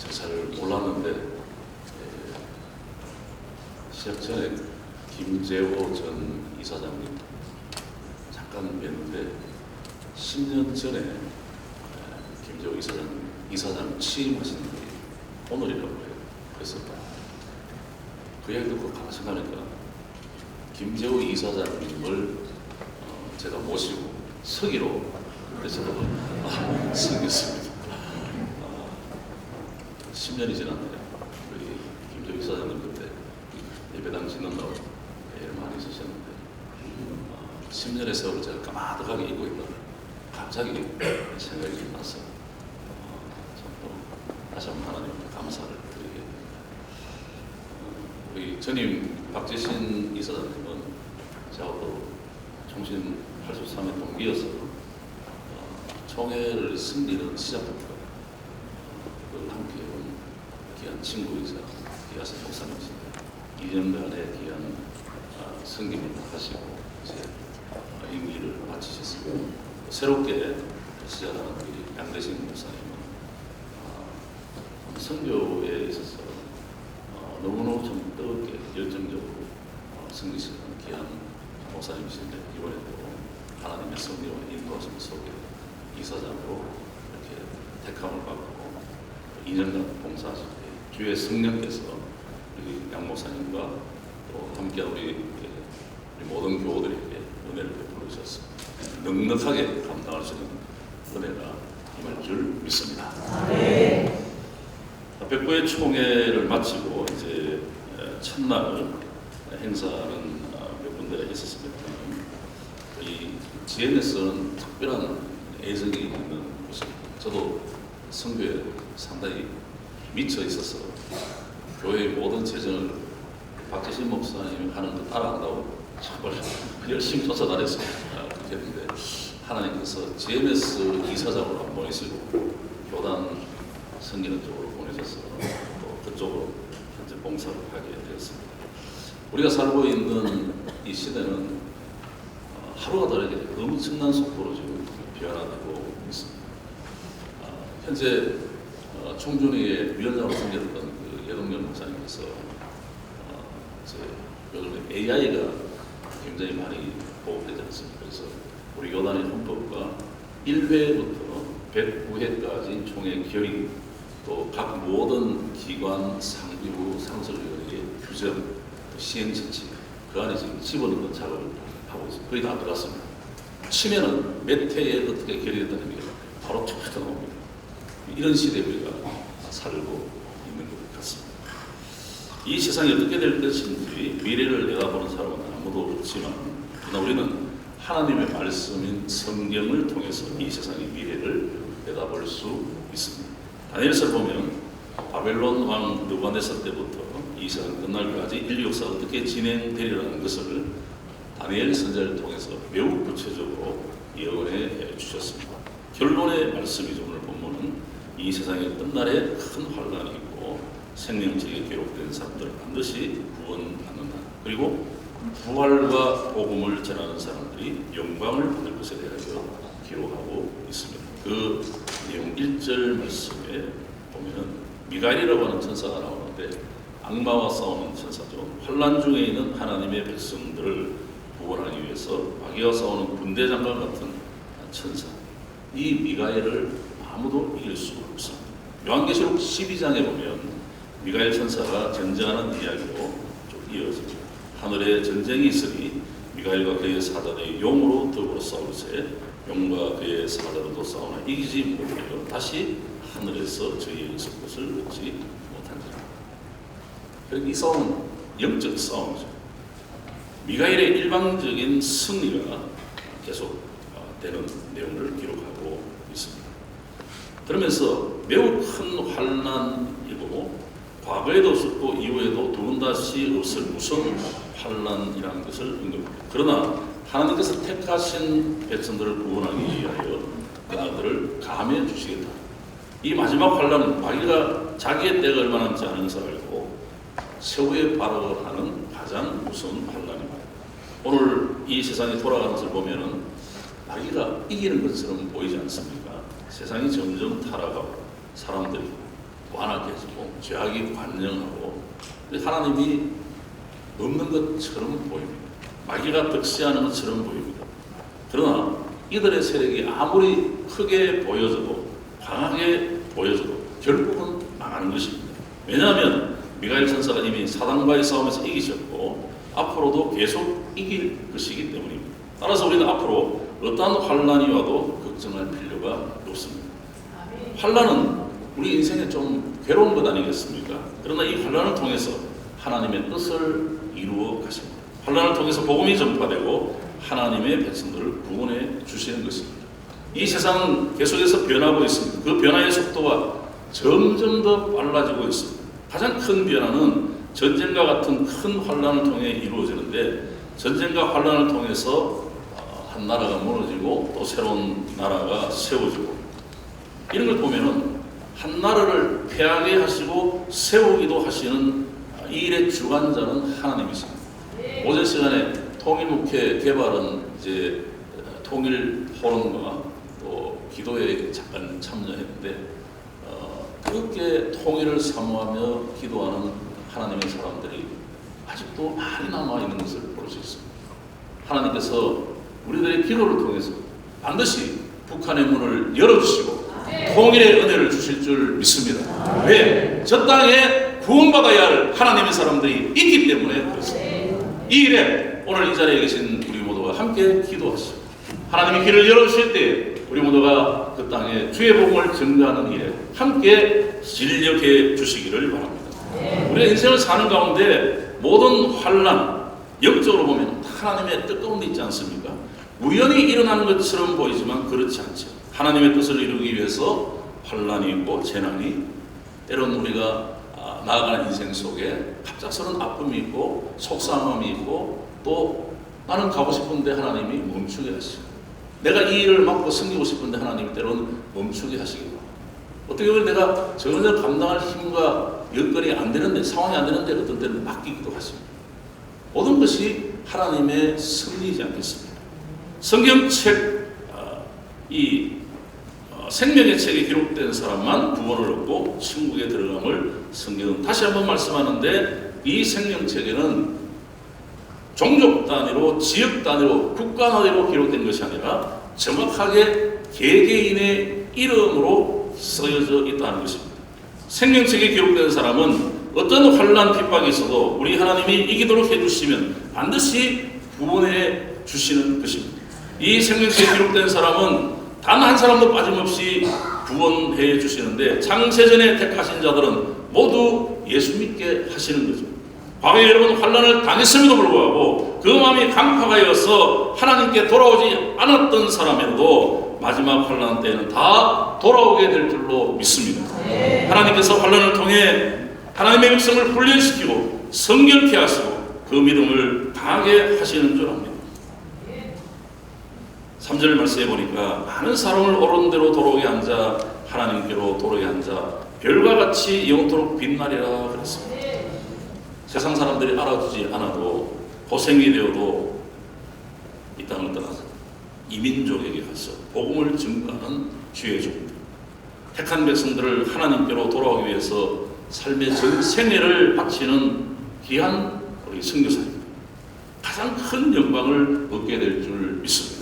잘 몰랐는데 시작 전에 김재호 전 이사장님 잠깐 뵀는데 10년 전에 김재호 이사장 취임하신 날이 오늘이라고 해요. 그래서 그 이야기 듣고 가만 생각하니까 김재호 이사장님을 제가 모시고 서기로 그래서 생겼습니다. 10년이 지났는데 우리 김재호 이사장님 그때 예배당 짓는다고 애를 많이 쓰셨는데 10년의 세월을 제가 까마득하게 잊고 있다가 갑자기 생각이 나서 다시 한번 하나님께 감사를 드리게 우리 전임 박재신 이사장님은 저하고 총신 83회 동기여서 총회를 승리는 시작부터 함께 해온 귀한 친구이자 귀하신 목사님이신데 2년간의 귀한 승기를 하시고 이제 임기를 마치셨습니다. 새롭게 시작하는 우리 양대식 목사님은 선교에 있어서 너무너무 좀 뜨겁게 열정적으로 승리시는 귀한 목사님이신데 이번에도 하나님의 섭리와 인도하심 속에 이사장으로 이렇게 택함을 받고 2년간 봉사하실 때 주의 성령께서 우리 양 목사님과 또 함께한 우리 모든 교우들에게 은혜를 베풀어 주셔서 넉넉하게 감당할 수 있는 은혜가 임할 줄 믿습니다. 네. 백부의 총회를 마치고 이제 첫날 행사는 몇 군데가 있었습니다. 이 GNS는 특별한 애정이 있는 곳입니다. 저도 선교에 상당히 미쳐 있어서 교회의 모든 재정을 박재신 목사님이 하는 거 따라한다고 정말 열심히 쫓아다녔습니다. 그랬는데 하나님께서 GMS 이사장으로 안 보내시고 교단 섬기는 쪽으로 보내셔서 또 그쪽으로 현재 봉사를 하게 되었습니다. 우리가 살고 있는 이 시대는 하루가 다르게 엄청난 속도로 지금 변화되고 있습니다. 현재 총준위의 위원장으로 섬겼던 그 예동열 목사님께서 이제 요즘에 AI가 굉장히 많이 보급되지 않습니까? 그래서 우리 교단의 헌법과 1회부터 109회까지 총회 결의 또 각 모든 기관 상비부 상설위원회의 규정 또 시행처치 그 안에 지금 집어넣는 작업을 하고 있습니다. 거의 다 들어갔습니다. 치면은 몇 회에 어떻게 결의됐다는 게 바로 툭 나옵니다. 이런 시대에 우리가 살고 있는 것 같습니다. 이 세상이 어떻게 될 것인지 미래를 내다보는 사람은 아무도 없지만 그러나 우리는 하나님의 말씀인 성경을 통해서 이 세상의 미래를 내다볼 수 있습니다. 다니엘서를 보면 바벨론 왕 느부갓네살 때부터 이 세상 끝날까지 인류 역사가 어떻게 진행되리라는 것을 다니엘 선지자를 통해서 매우 구체적으로 예언해 주셨습니다. 결론의 말씀이죠. 오늘 본문은 이 세상의 끝날에 큰 환란이 있고 생명책에 기록된 사람들은 반드시 구원받는다. 그리고 부활과 복음을 전하는 사람들이 영광을 받을 것에 대하여 기록하고 있습니다. 그 내용 1절 말씀에 보면은 미가엘이라고 하는 천사가 나오는데 악마와 싸우는 천사죠. 환란 중에 있는 하나님의 백성들을 구원하기 위해서 마귀와 싸우는 군대장과 같은 천사. 이 미가엘을 아무도 이길 수 없습니다. 요한계시록 12장에 보면 미가엘 천사가 전쟁하는 이야기로 쭉 이어집니다. 하늘에 전쟁이 있으니 미가엘과 그의 사단의 용으로 더불어 싸울세 용과 그의 사단으로도 싸우나 이기지 못하여 다시 하늘에서 저희의 있을 것을 얻지 못한지라. 그러니까 이 싸움은 영적 싸움이죠. 미가엘의 일방적인 승리가 계속 되는 내용을 기록하고 있습니다. 그러면서 매우 큰 환난이고 과거에도 없었고 이후에도 두 번 다시 없을 무서운 환난이라는 것을 언급합니다. 그러나 하나님께서 택하신 백성들을 구원하기 위하여 그들을 감해 주시겠다. 이 마지막 환난은 마귀가 자기의 때가 얼마 남지 않은 것을 알고 최후의 발악을 하는 가장 무서운 환난입니다. 오늘 이 세상이 돌아가는 것을 보면은 마귀가 이기는 것처럼 보이지 않습니까? 세상이 점점 타락하고 사람들이 완악해지고 죄악이 관영하고 하나님이 없는 것처럼 보입니다. 마귀가 득세하는 것처럼 보입니다. 그러나 이들의 세력이 아무리 크게 보여져도 강하게 보여져도 결국은 망하는 것입니다. 왜냐하면 미가엘 천사가 이미 사단과의 싸움에서 이기셨고 앞으로도 계속 이길 것이기 때문입니다. 따라서 우리는 앞으로 어떠한 환난이 와도 걱정할 필요가 없습니다. 환난은 우리 인생에 좀 괴로운 것 아니겠습니까? 그러나 이 환난을 통해서 하나님의 뜻을 이루어 가십니다. 환난을 통해서 복음이 전파되고 하나님의 백성들을 구원해 주시는 것입니다. 이 세상은 계속해서 변하고 있습니다. 그 변화의 속도가 점점 더 빨라지고 있습니다. 가장 큰 변화는 전쟁과 같은 큰 환난을 통해 이루어지는데 전쟁과 환난을 통해서 한 나라가 무너지고 또 새로운 나라가 세워지고 이런 걸 보면은 한 나라를 패하게 하시고 세우기도 하시는 이 일의 주관자는 하나님이십니다. 오전 시간에 통일목회 개발은 이제 통일 포럼과 또 기도에 잠깐 참여했는데 그렇게 통일을 사모하며 기도하는 하나님의 사람들이 아직도 많이 남아있는 것을 볼 수 있습니다. 하나님께서 우리들의 기도를 통해서 반드시 북한의 문을 열어주시고 통일의 은혜를 주실 줄 믿습니다. 왜? 저 땅에 구원받아야 할 하나님의 사람들이 있기 때문에 그렇습니다. 이 일에 오늘 이 자리에 계신 우리 모두가 함께 기도하시고 하나님이 길을 열어주실 때 우리 모두가 그 땅에 주의 복음을 증거하는 일에 함께 진력해 주시기를 바랍니다. 우리가 인생을 사는 가운데 모든 환난, 영적으로 보면 하나님의 뜻 가운데 있지 않습니까? 우연히 일어나는 것처럼 보이지만 그렇지 않죠. 하나님의 뜻을 이루기 위해서 환난이 있고 재난이 때론 우리가 나아가는 인생 속에 갑작스러운 아픔이 있고 속상함이 있고 또 나는 가고 싶은데 하나님이 멈추게 하시고 내가 이 일을 맡고 섬기고 싶은데 하나님이 때로는 멈추게 하시기도 하고 어떻게 보면 내가 전혀 감당할 힘과 여건이 안 되는데 상황이 안 되는데 어떤 때는 맡기기도 하십니다. 모든 것이 하나님의 섭리이지 않겠습니까? 성경책 생명의 책에 기록된 사람만 구원을 얻고 천국에 들어감을 성경은 다시 한번 말씀하는데 이 생명책에는 종족 단위로 지역 단위로 국가 단위로 기록된 것이 아니라 정확하게 개개인의 이름으로 쓰여져 있다는 것입니다. 생명책에 기록된 사람은 어떤 환난 핍박이 있어도 우리 하나님이 이기도록 해주시면 반드시 구원해 주시는 것입니다. 이 생명책에 기록된 사람은 단 한 사람도 빠짐없이 구원해 주시는데 창세전에 택하신 자들은 모두 예수 믿게 하시는 거죠. 과거에 여러분 환난을 당했음에도 불구하고 그 마음이 강팍하여서 하나님께 돌아오지 않았던 사람에도 마지막 환난 때에는 다 돌아오게 될 줄로 믿습니다. 하나님께서 환난을 통해 하나님의 백성을 훈련시키고 성결케 하시고 그 믿음을 강하게 하시는 줄 압니다. 3절 말씀해 보니까 많은 사람을 옳은 대로 돌아오게 한 자 하나님께로 돌아오게 한 자 별과 같이 영토록 빛나리라 그랬습니다. 세상 사람들이 알아주지 않아도 고생이 되어도 이 땅을 떠나서 이민족에게 가서 복음을 증거하는 주의 종들 택한 백성들을 하나님께로 돌아오기 위해서 삶의 전 생애를 바치는 귀한 우리 선교사입니다. 가장 큰 영광을 얻게 될 줄 믿습니다.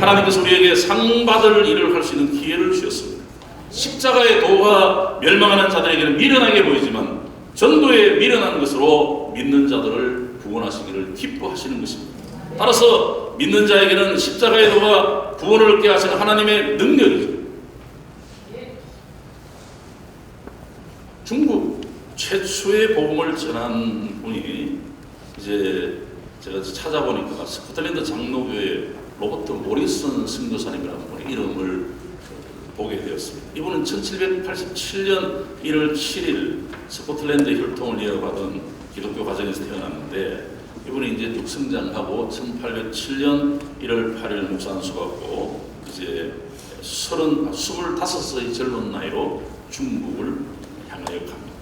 하나님께서 우리에게 상 받을 일을 할 수 있는 기회를 주셨습니다. 십자가의 도가 멸망하는 자들에게는 미련하게 보이지만 전도에 미련한 것으로 믿는 자들을 구원하시기를 기뻐하시는 것입니다. 따라서 믿는 자에게는 십자가의 도가 구원을 얻게 하시는 하나님의 능력이죠. 중국 최초의 복음을 전한 분이 이제 제가 찾아보니까 스코틀랜드 장로교회 로버트 모리슨 선교사님이라는 분의 이름을 보게 되었습니다. 이분은 1787년 1월 7일 스코틀랜드 혈통을 이어받은 기독교 가정에서 태어났는데 이분이 이제 쭉 성장하고 1807년 1월 8일 목사안수 받고 이제 25의 젊은 나이로 중국을 향하여 갑니다.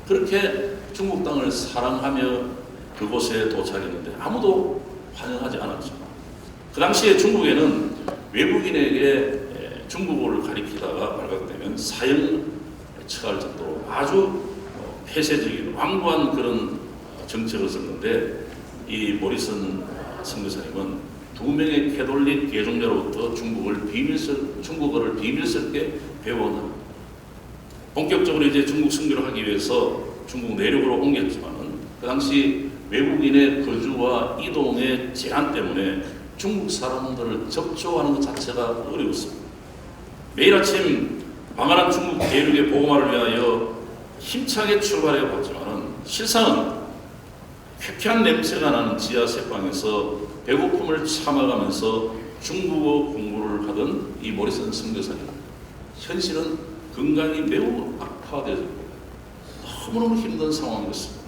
그렇게 중국 땅을 사랑하며 그곳에 도착했는데 아무도 환영하지 않았죠. 그 당시에 중국에는 외국인에게 중국어를 가리키다가 발각되면 사형 처할 정도로 아주 폐쇄적인 완고한 그런 정책을 썼는데, 이 모리슨 선교사님은 2명의 캐톨릭 개종자로부터 중국어를 비밀스럽게 배워온, 본격적으로 이제 중국 선교를 하기 위해서 중국 내륙으로 옮겼지만은 그 당시 외국인의 거주와 이동의 제한 때문에 중국 사람들을 접촉하는 것 자체가 어려웠습니다. 매일 아침 망한한 중국 대륙의 복음화를 위하여 힘차게 출발해 봤지만은 실상은 쾌쾌한 냄새가 나는 지하 새방에서 배고픔을 참아가면서 중국어 공부를 하던 이 모리슨 선교사님, 현실은 건강이 매우 악화되었고 너무너무 힘든 상황이었습니다.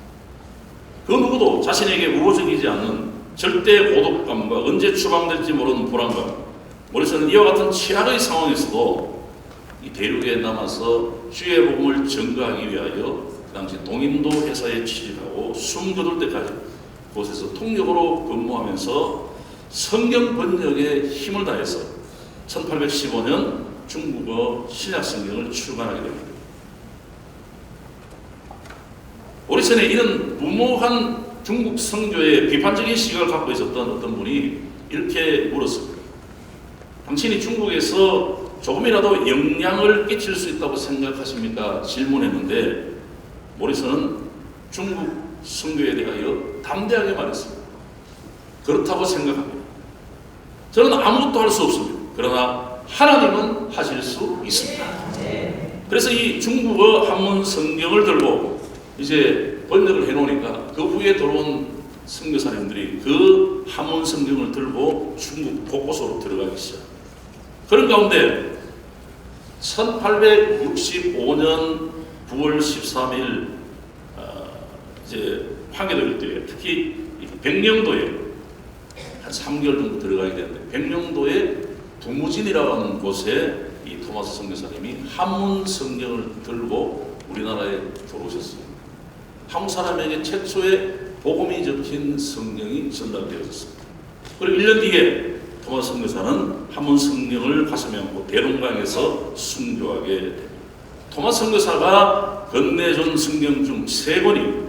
그 누구도 자신에게 우호적이지 않는 절대 고독감과 언제 추방될지 모르는 불안감, 모리슨은 이와 같은 최악의 상황에서도 이 대륙에 남아서 주의 복음을 전가하기 위하여 그 당시 동인도 회사에 취직하고 숨 거둘 때까지 그곳에서 통역으로 근무하면서 성경 번역에 힘을 다해서 1815년 중국어 신약 성경을 출간하게 됩니다. 모리슨의 이런 무모한 중국 선교에 비판적인 시각을 갖고 있었던 어떤 분이 이렇게 물었습니다. 당신이 중국에서 조금이라도 영향을 끼칠 수 있다고 생각하십니까? 질문했는데 모리슨은 중국 선교에 대하여 담대하게 말했습니다. 그렇다고 생각합니다. 저는 아무것도 할 수 없습니다. 그러나 하나님은 하실 수 있습니다. 그래서 이 중국어 한문 성경을 들고 이제 번역을 해놓으니까 그 후에 들어온 선교사님들이 그 한문 성경을 들고 중국 곳곳으로 들어가기 시작합니다. 그런 가운데 1865년 9월 13일 이제 파괴될 때, 특히 백령도에 한 3개월 정도 들어가게 되는데, 백령도의 두무진이라고 하는 곳에 이 토마스 선교사님이 한문 성경을 들고 우리나라에 들어오셨습니다. 한국 사람에게 최초의 복음이 적힌 성경이 전달되었습니다. 그리고 1년 뒤에 토마스 선교사는 한문 성경을 가슴에 안고 대동강에서 순교하게 됩니다. 토마스 선교사가 건네준 성경 중 3권이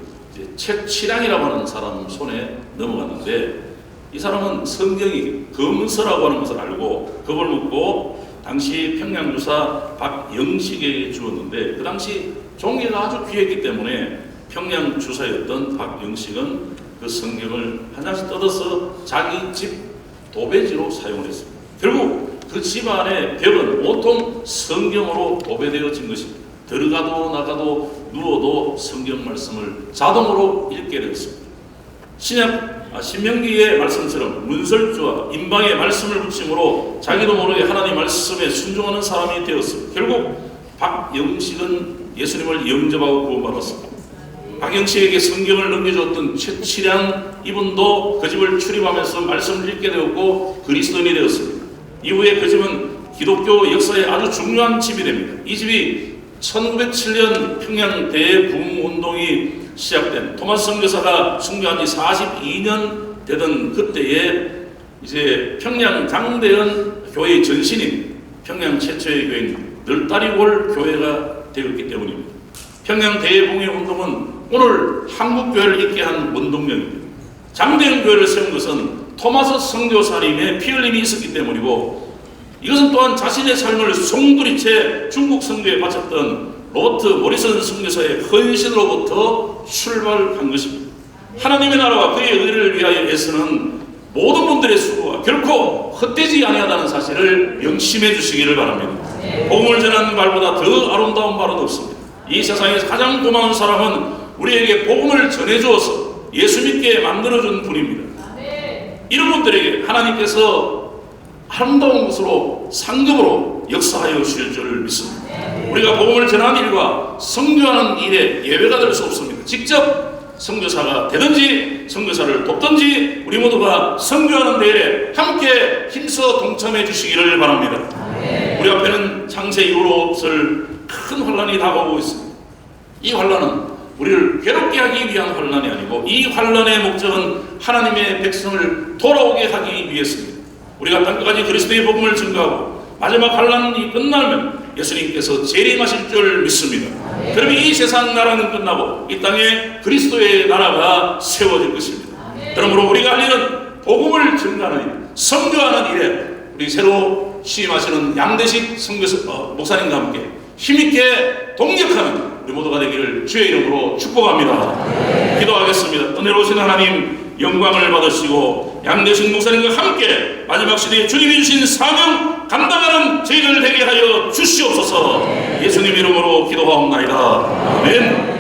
책치량이라고 하는 사람 손에 넘어갔는데, 이 사람은 성경이 검서라고 하는 것을 알고 그걸 묻고 당시 평양주사 박영식에게 주었는데, 그 당시 종이가 아주 귀했기 때문에 평양주사였던 박영식은 그 성경을 한 장씩 뜯어서 자기 집 도배지로 사용을 했습니다. 결국 그 집안의 벽은 온통 성경으로 도배되어진 것입니다. 들어가도 나가도 누워도 성경 말씀을 자동으로 읽게 되었습니다. 신명기의 말씀처럼 문설주와 임방의 말씀을 붙임으로 자기도 모르게 하나님 말씀에 순종하는 사람이 되었습니다. 결국 박영식은 예수님을 영접하고 구원받았습니다. 박영식에게 성경을 넘겨줬던 최치량 이분도 그 집을 출입하면서 말씀을 읽게 되었고 그리스도인이 되었습니다. 이후에 그 집은 기독교 역사에 아주 중요한 집이 됩니다. 이 집이 1907년 평양 대부흥운동이 시작된 토마스 선교사가 순교한 지 42년 되던 그때에 이제 평양 장대현 교회의 전신인 평양 최초의 교회인 널다리골 교회가 되었기 때문입니다. 평양 대부흥운동은 오늘 한국교회를 있게 한 원동력입니다. 장대현 교회를 세운 것은 토마스 선교사님의 피 흘림이 있었기 때문이고, 이것은 또한 자신의 삶을 송두리째 중국 선교에 바쳤던 로버트 모리슨 선교사의 헌신으로부터 출발한 것입니다. 하나님의 나라와 그의 의를 위하여 애쓰는 모든 분들의 수고가 결코 헛되지 아니하다는 사실을 명심해 주시기를 바랍니다. 복음을 전하는 말보다 더 아름다운 말은 없습니다. 이 세상에서 가장 고마운 사람은 우리에게 복음을 전해주어서 예수 믿게 만들어준 분입니다. 이런 분들에게 하나님께서 아름다운 것으로 상급으로 역사하여 주실 줄 믿습니다. 우리가 복음을 전하는 일과 선교하는 일에 예외가 될 수 없습니다. 직접 선교사가 되든지 선교사를 돕든지 우리 모두가 선교하는 일에 함께 힘써 동참해 주시기를 바랍니다. 우리 앞에는 창세 이후로 없을 큰 환란이 다가오고 있습니다. 이 환란은 우리를 괴롭게 하기 위한 환난이 아니고 이 환난의 목적은 하나님의 백성을 돌아오게 하기 위해서입니다. 우리가 땅끝까지 그리스도의 복음을 증거하고 마지막 환난이 끝나면 예수님께서 재림하실 줄 믿습니다. 그러면 이 세상 나라는 끝나고 이 땅에 그리스도의 나라가 세워질 것입니다. 그러므로 우리가 할 일은 복음을 증거하는 일, 선교하는 일에 우리 새로 취임하시는 양대식 목사님과 함께 힘있게 동력하는 우리 모두가 되기를 주의 이름으로 축복합니다. 기도하겠습니다. 은혜로우신 하나님, 영광을 받으시고 양대식 목사님과 함께 마지막 시대에 주님이 주신 사명 감당하는 저희들 되게 하여 주시옵소서. 예수님 이름으로 기도하옵나이다. 아멘.